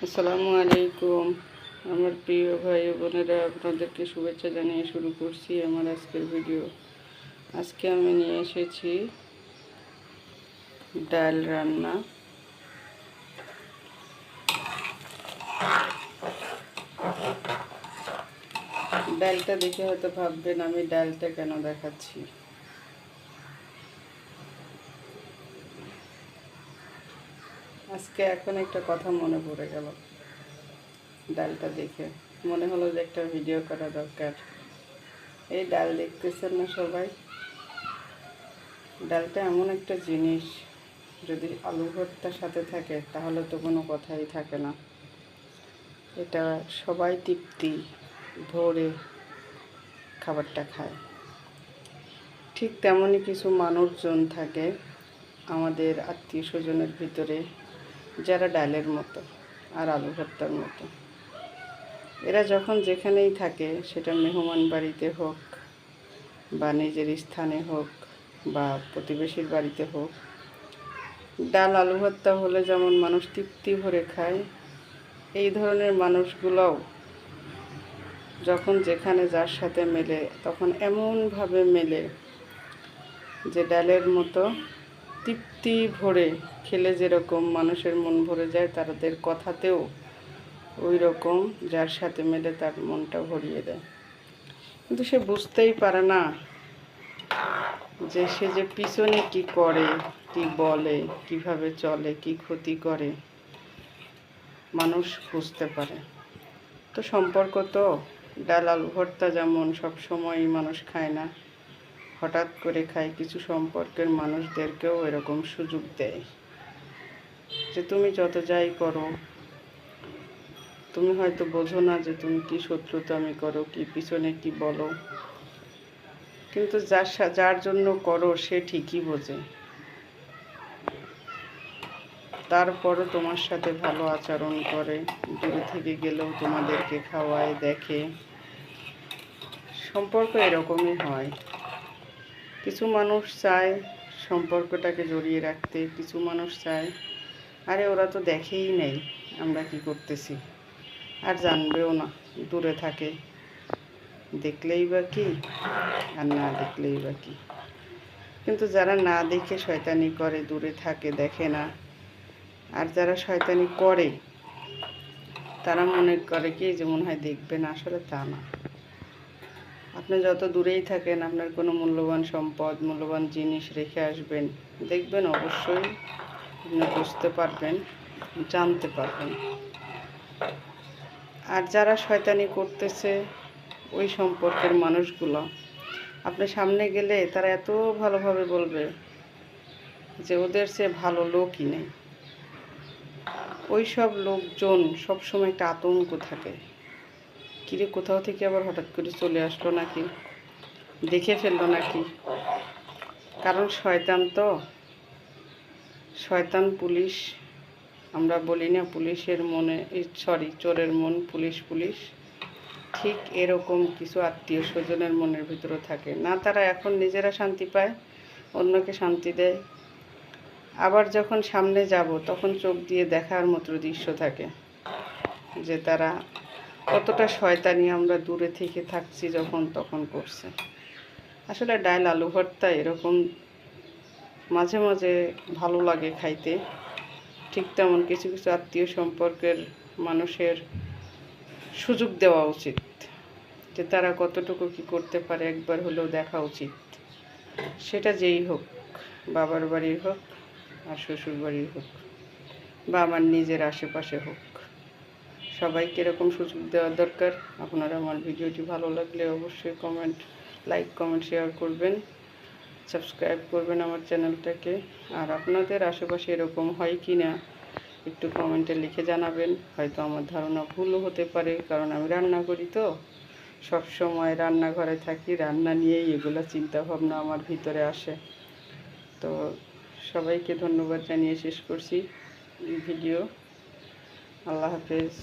আসসালামু আলাইকুম আমার প্রিয় ভাই ও বোনেরা, আপনাদেরকে শুভেচ্ছা জানিয়ে শুরু করছি আমার আজকের ভিডিও। আজকে আমি নিয়ে এসেছি ডাল রান্না। ডালটা দেখে হয়তো ভাববেন আমি ডালটা কেন দেখাচ্ছি। আজকে এখন একটা কথা মনে পড়ে গেল, ডালটা দেখে মনে হলো যে একটা ভিডিও করা দরকার। এই ডাল দেখতেছেন না সবাই, ডালটা এমন একটা জিনিস, যদি আলু ভর্তার সাথে থাকে তাহলে তো কোনো কথাই থাকে না। এটা সবাই তৃপ্তি ভরে খাবারটা খায়। ঠিক তেমনই কিছু মানুষজন থাকে আমাদের আত্মীয় স্বজনের ভিতরে, যারা ডালের মতো আর আলু ভর্তার মতো। এরা যখন যেখানেই থাকে, সেটা মেহমান বাড়িতে হোক বা নিজের স্থানে হোক বা প্রতিবেশীর বাড়িতে হোক, ডাল আলু ভর্তা হলে যেমন মানুষ তৃপ্তি ভরে খায়, এই ধরনের মানুষগুলোও যখন যেখানে যার সাথে মেলে তখন এমনভাবে মেলে যে ডালের মতো তৃপ্তি ভরে খেলে যেরকম মানুষের মন ভরে যায়, তাদের কথাতেও ওই রকম যার সাথে মেলে তার মনটা ভরিয়ে দেয়। কিন্তু সে বুঝতেই পারে না যে সে যে পিছনে কি করে, কি বলে, কিভাবে চলে, কি ক্ষতি করে, মানুষ বুঝতে পারে। তো সম্পর্ক তো ডাল আলু ভর্তা যেমন সবসময় মানুষ খায় না, হঠাৎ করে খায়, কিছু সম্পর্কের মানুষদেরকেও এরকম সুযোগ দেয় যে তুমি যত যাই করো, তুমি হয়তো বোঝো না যে তুমি কি শত্রুতামি করো, কি পিছনে কি বলো, কিন্তু যার জন্য করো সে ঠিকই বোঝে। তারপরও তোমার সাথে ভালো আচরণ করে, দূরে থেকে গেলেও তোমাদেরকে খাওয়ায়, দেখে। সম্পর্ক এরকমই হয়। কিছু মানুষ চায় সম্পর্কটাকে জড়িয়ে রাখতে, কিছু মানুষ চায় আরে ওরা তো দেখেই নেই আমরা কি করতেছি, আর জানবেও না, দূরে থাকে, দেখলেই বা কি আর না দেখলেই বা কি। কিন্তু যারা না দেখে শয়তানি করে, দূরে থাকে, দেখে না, আর যারা শয়তানি করে তারা মনে করে কি যে মনে হয় দেখবে না, আসলে তা না। আপনি যত দূরেই থাকেন, আপনার কোনো মূল্যবান সম্পদ, মূল্যবান জিনিস রেখে আসবেন, দেখবেন অবশ্যই আপনি বুঝতে পারবেন, জানতে পারবেন। আর যারা শয়তানি করতেছে ওই সম্পর্কের মানুষগুলো, আপনার সামনে গেলে তারা এত ভালোভাবে বলবে যে ওদের সে ভালো লোকই নেই। ওই সব লোকজন সবসময় একটা আতঙ্ক থাকে, কিরে কোথাও থেকে আবার হঠাৎ করে চলে আসলো নাকি, দেখে ফেললো নাকি। কারণ শয়তান তো, শয়তান পুলিশ, আমরা বলি না পুলিশের মনে, চোরের মন পুলিশ পুলিশ, ঠিক এরকম কিছু আত্মীয় স্বজনের মনের ভিতরে থাকে না। তারা এখন নিজেরা শান্তি পায়, অন্যকে শান্তি দেয়, আবার যখন সামনে যাব তখন চোখ দিয়ে দেখার মতো দৃশ্য থাকে যে তারা কতটা শয়তানি আমরা দূরে থেকে থাকছি যখন তখন করছে। আসলে ডাল আলু ভর্তা এরকম মাঝে মাঝে ভালো লাগে খাইতে, ঠিক তেমন কিছু কিছু আত্মীয় সম্পর্কের মানুষের সুযোগ দেওয়া উচিত, যে তারা কতটুকু কি করতে পারে একবার হলেও দেখা উচিত। সেটা যেই হোক, বাবার বাড়ির হোক আর শ্বশুর বাড়ির হোক বা আমার নিজের আশেপাশে হোক, সবাইকে এরকম সুযোগ দেওয়া দরকার। আপনারা আমার ভিডিওটি ভালো লাগলে অবশ্যই লাইক কমেন্ট শেয়ার করবেন, সাবস্ক্রাইব করবেন আমার চ্যানেলটাকে। আর আপনাদের আশেপাশে এরকম হয় কি না একটু কমেন্টে লিখে জানাবেন। হয়তো আমার ধারণা ভুলও হতে পারে, কারণ আমি রান্না করি তো, সব সময় রান্নাঘরে থাকি, রান্না নিয়েই এগুলো চিন্তাভাবনা আমার ভিতরে আসে। তো সবাইকে ধন্যবাদ জানিয়ে শেষ করছি ভিডিও। আল্লাহ হাফেজ।